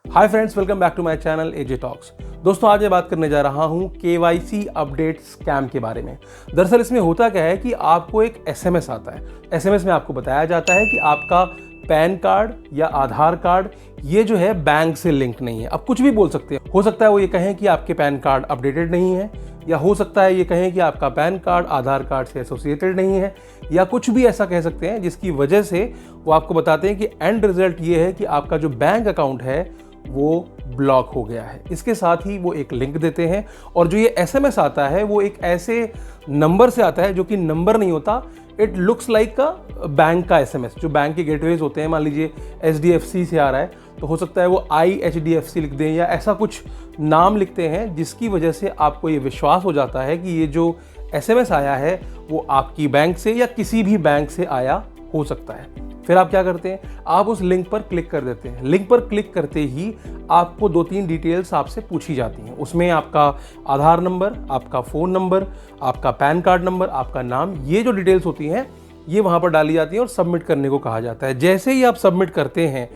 Hi friends, welcome back to my channel AJ talks. दोस्तों, आज मैं बात करने जा रहा हूं केवाईसी अपडेट स्कैम के बारे में। दरअसल इसमें होता क्या है कि आपको एक एसएमएस आता है। एसएमएस में आपको बताया जाता है कि आपका पैन कार्ड या आधार कार्ड ये जो है बैंक से लिंक नहीं है। अब कुछ भी बोल सकते हैं। हो सकता है वो ये कहें कि आपके पैन कार्ड अपडेटेड नहीं है, या हो सकता है ये कहें कि आपका पैन कार्ड आधार कार्ड से एसोसिएटेड नहीं है, या कुछ भी ऐसा कह सकते हैं जिसकी वजह से वो आपको बताते हैं कि एंड रिजल्ट ये है कि आपका जो बैंक अकाउंट है वो ब्लॉक हो गया है। इसके साथ ही वो एक लिंक देते हैं, और जो ये एसएमएस आता है वो एक ऐसे नंबर से आता है जो कि नंबर नहीं होता। इट लुक्स लाइक का बैंक का एसएमएस। जो बैंक के गेटवेज होते हैं, मान लीजिए एचडीएफसी से आ रहा है तो हो सकता है वो IHDFC लिख दें या ऐसा कुछ नाम लिखते हैं, जिसकी वजह से आपको ये विश्वास हो जाता है कि ये जो एसएमएस आया है वो आपकी बैंक से या किसी भी बैंक से आया हो सकता है। फिर आप क्या करते हैं, आप उस लिंक पर क्लिक कर देते हैं। लिंक पर क्लिक करते ही आपको 2-3 डिटेल्स आपसे पूछी जाती हैं। उसमें आपका आधार नंबर, आपका फ़ोन नंबर, आपका पैन कार्ड नंबर, आपका नाम, ये जो डिटेल्स होती हैं ये वहाँ पर डाली जाती हैं और सबमिट करने को कहा जाता है। जैसे ही आप सबमिट करते हैं,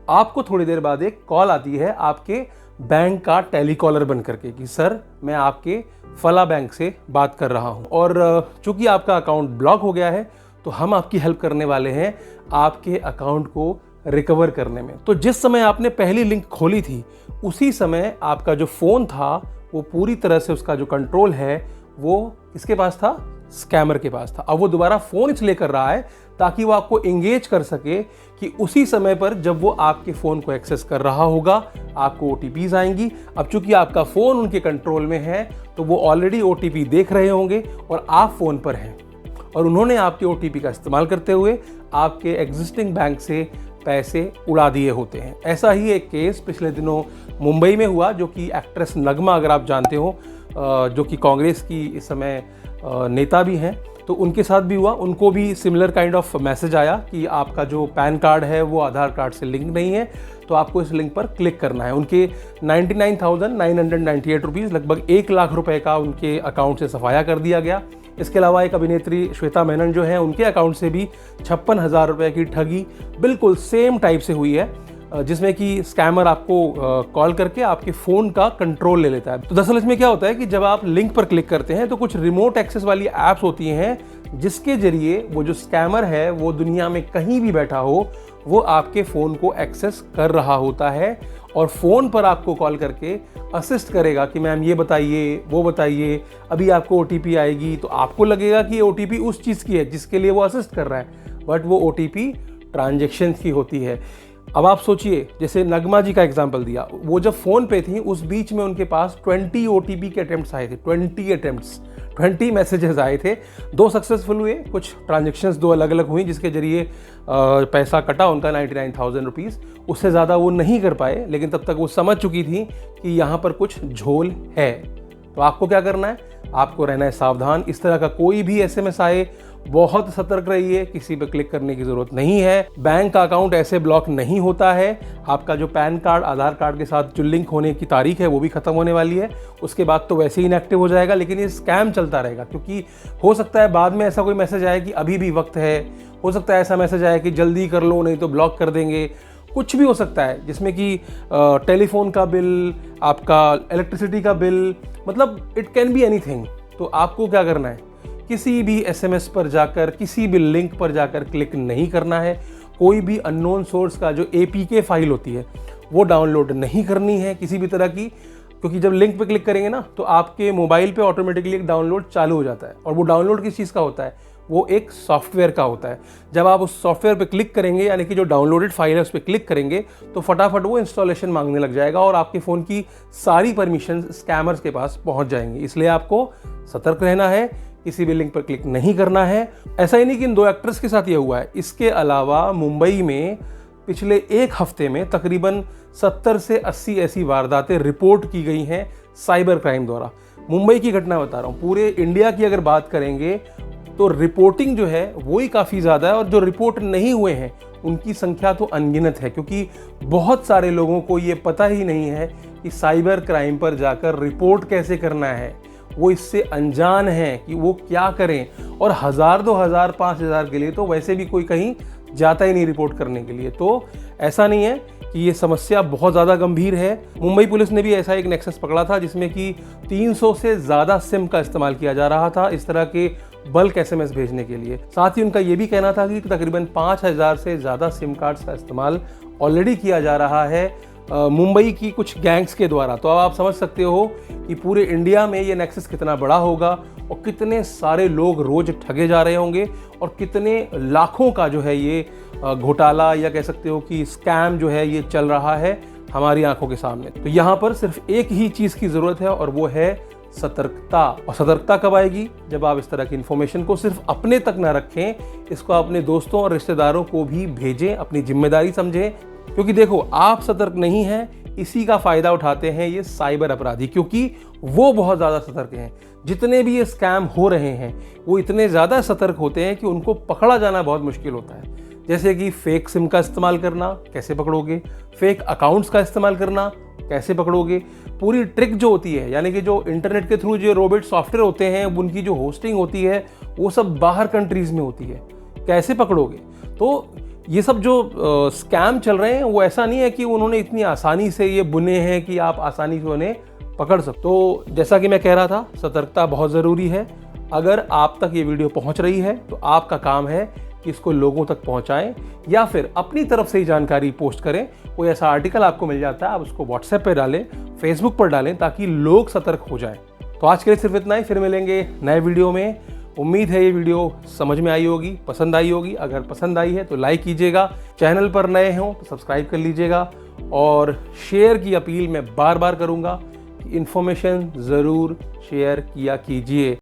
आपको थोड़ी देर बाद एक कॉल आती है आपके बैंक का टेलीकॉलर बन करके कि सर, मैं आपके फला बैंक से बात कर रहा हूँ और चूंकि आपका अकाउंट ब्लॉक हो गया है तो हम आपकी हेल्प करने वाले हैं आपके अकाउंट को रिकवर करने में। तो जिस समय आपने पहली लिंक खोली थी उसी समय आपका जो फ़ोन था वो पूरी तरह से उसका जो कंट्रोल है वो किसके पास था? स्कैमर के पास था। अब वो दोबारा फ़ोन इसलिए कर रहा है ताकि वो आपको एंगेज कर सके कि उसी समय पर जब वो आपके फ़ोन को एक्सेस कर रहा होगा आपको OTPs आएंगी। अब चूंकि आपका फ़ोन उनके कंट्रोल में है तो वो ऑलरेडी OTP देख रहे होंगे और आप फ़ोन पर हैं, और उन्होंने आपके OTP का इस्तेमाल करते हुए आपके एग्जिस्टिंग बैंक से पैसे उड़ा दिए होते हैं। ऐसा ही एक केस पिछले दिनों मुंबई में हुआ, जो कि एक्ट्रेस नगमा, अगर आप जानते हो, जो कि कांग्रेस की इस समय नेता भी हैं, तो उनके साथ भी हुआ। उनको भी सिमिलर काइंड ऑफ मैसेज आया कि आपका जो पैन कार्ड है वो आधार कार्ड से लिंक नहीं है, तो आपको इस लिंक पर क्लिक करना है। उनके 99,998 रुपीज़, लगभग 1 लाख रुपए का उनके अकाउंट से सफाया कर दिया गया। इसके अलावा एक अभिनेत्री श्वेता मेनन जो है, उनके अकाउंट से भी 56,000 रुपये की ठगी बिल्कुल सेम टाइप से हुई है, जिसमें कि स्कैमर आपको कॉल करके आपके फ़ोन का कंट्रोल ले लेता है। तो दरअसल इसमें क्या होता है कि जब आप लिंक पर क्लिक करते हैं तो कुछ रिमोट एक्सेस वाली ऐप्स होती हैं जिसके जरिए वो जो स्कैमर है वो दुनिया में कहीं भी बैठा हो वो आपके फ़ोन को एक्सेस कर रहा होता है और फ़ोन पर आपको कॉल करके असिस्ट करेगा कि मैम ये बताइए, वो बताइए, अभी आपको OTP आएगी। तो आपको लगेगा कि ये OTP उस चीज़ की है जिसके लिए वो असिस्ट कर रहा है, बट वो OTP ट्रांजैक्शन की होती है। अब आप सोचिए, जैसे नगमा जी का एग्जांपल दिया, वो जब फ़ोन पे थी उस बीच में उनके पास 20 OTP के अटेम्प्ट्स आए थे। 20 मैसेजेस आए थे। 2 सक्सेसफुल हुए, कुछ ट्रांजेक्शन्स 2 अलग अलग हुई जिसके जरिए पैसा कटा उनका 99,000 रुपीज़। उससे ज़्यादा वो नहीं कर पाए, लेकिन तब तक वो समझ चुकी थी कि यहाँ पर कुछ झोल है। तो आपको क्या करना है? आपको रहना है सावधान। इस तरह का कोई भी एसएमएस आए, बहुत सतर्क रहिए, किसी पे क्लिक करने की ज़रूरत नहीं है। बैंक का अकाउंट ऐसे ब्लॉक नहीं होता है। आपका जो पैन कार्ड आधार कार्ड के साथ जो लिंक होने की तारीख है वो भी ख़त्म होने वाली है, उसके बाद तो वैसे ही इनएक्टिव हो जाएगा, लेकिन ये स्कैम चलता रहेगा। क्योंकि हो सकता है बाद में ऐसा कोई मैसेज आए कि अभी भी वक्त है, हो सकता है ऐसा मैसेज आए कि जल्दी कर लो नहीं तो ब्लॉक कर देंगे, कुछ भी हो सकता है, जिसमें कि टेलीफोन का बिल, आपका इलेक्ट्रिसिटी का बिल, मतलब इट कैन बी एनीथिंग। तो आपको क्या करना है? किसी भी एसएमएस पर जाकर, किसी भी लिंक पर जाकर क्लिक नहीं करना है। कोई भी अननोन सोर्स का जो APK फाइल होती है वो डाउनलोड नहीं करनी है किसी भी तरह की, क्योंकि जब लिंक पे क्लिक करेंगे ना तो आपके मोबाइल पे ऑटोमेटिकली एक डाउनलोड चालू हो जाता है, और वो डाउनलोड किस चीज़ का होता है? वो एक सॉफ्टवेयर का होता है। जब आप उस सॉफ्टवेयर पे क्लिक करेंगे, यानी कि जो डाउनलोडेड फाइल है उस पर क्लिक करेंगे, तो फटाफट वो इंस्टॉलेशन मांगने लग जाएगा और आपके फ़ोन की सारी परमिशन स्कैमर्स के पास पहुंच जाएंगी। इसलिए आपको सतर्क रहना है, किसी भी लिंक पर क्लिक नहीं करना है। ऐसा ही नहीं कि इन 2 एक्टर्स के साथ ये हुआ है, इसके अलावा मुंबई में पिछले 1 हफ्ते में तकरीबन 70 से 80 ऐसी वारदातें रिपोर्ट की गई हैं साइबर क्राइम द्वारा। मुंबई की घटना बता रहा हूँ, पूरे इंडिया की अगर बात करेंगे तो रिपोर्टिंग जो है वो ही काफ़ी ज़्यादा है, और जो रिपोर्ट नहीं हुए हैं उनकी संख्या तो अनगिनत है, क्योंकि बहुत सारे लोगों को ये पता ही नहीं है कि साइबर क्राइम पर जाकर रिपोर्ट कैसे करना है। वो इससे अनजान हैं कि वो क्या करें, और 1,000, 2,000, 5,000 के लिए तो वैसे भी कोई कहीं जाता ही नहीं रिपोर्ट करने के लिए। तो ऐसा नहीं है कि ये समस्या बहुत ज़्यादा गंभीर है। मुंबई पुलिस ने भी ऐसा एक नेक्सस पकड़ा था जिसमें कि 300 से ज़्यादा सिम का इस्तेमाल किया जा रहा था इस तरह के बल्क SMS भेजने के लिए। साथ ही उनका ये भी कहना था कि तकरीबन 5000 से ज़्यादा सिम कार्ड्स का इस्तेमाल ऑलरेडी किया जा रहा है मुंबई की कुछ गैंग्स के द्वारा। तो अब आप समझ सकते हो कि पूरे इंडिया में ये नेक्सस कितना बड़ा होगा और कितने सारे लोग रोज ठगे जा रहे होंगे और कितने लाखों का जो है ये घोटाला या कह सकते हो कि स्कैम जो है ये चल रहा है हमारी आंखों के सामने। तो यहाँ पर सिर्फ एक ही चीज़ की ज़रूरत है और वो है सतर्कता। और सतर्कता कब आएगी? जब आप इस तरह की इन्फॉर्मेशन को सिर्फ अपने तक ना रखें, इसको अपने दोस्तों और रिश्तेदारों को भी भेजें, अपनी जिम्मेदारी समझें। क्योंकि देखो, आप सतर्क नहीं हैं, इसी का फायदा उठाते हैं ये साइबर अपराधी, क्योंकि वो बहुत ज़्यादा सतर्क हैं। जितने भी ये स्कैम हो रहे हैं वो इतने ज़्यादा सतर्क होते हैं कि उनको पकड़ा जाना बहुत मुश्किल होता है। जैसे कि फेक सिम का इस्तेमाल करना, कैसे पकड़ोगे? फेक अकाउंट्स का इस्तेमाल करना, कैसे पकड़ोगे? पूरी ट्रिक जो होती है, यानी कि जो इंटरनेट के थ्रू जो रोबोट सॉफ्टवेयर होते हैं उनकी जो होस्टिंग होती है वो सब बाहर कंट्रीज़ में होती है, कैसे पकड़ोगे? तो ये सब जो स्कैम चल रहे हैं वो ऐसा नहीं है कि उन्होंने इतनी आसानी से ये बुने हैं कि आप आसानी से उन्हें पकड़ सकते। तो जैसा कि मैं कह रहा था, सतर्कता बहुत ज़रूरी है। अगर आप तक ये वीडियो पहुंच रही है तो आपका काम है कि इसको लोगों तक पहुंचाएं या फिर अपनी तरफ से ही जानकारी पोस्ट करें। कोई ऐसा आर्टिकल आपको मिल जाता है, आप उसको व्हाट्सएप पर डालें, फेसबुक पर डालें, ताकि लोग सतर्क हो जाएं। तो आज के लिए सिर्फ इतना ही, फिर मिलेंगे नए वीडियो में। उम्मीद है ये वीडियो समझ में आई होगी, पसंद आई होगी। अगर पसंद आई है तो लाइक कीजिएगा, चैनल पर नए हों तो सब्सक्राइब कर लीजिएगा और शेयर की अपील मैं बार बार करूँगा कि इन्फॉर्मेशन ज़रूर शेयर किया कीजिए।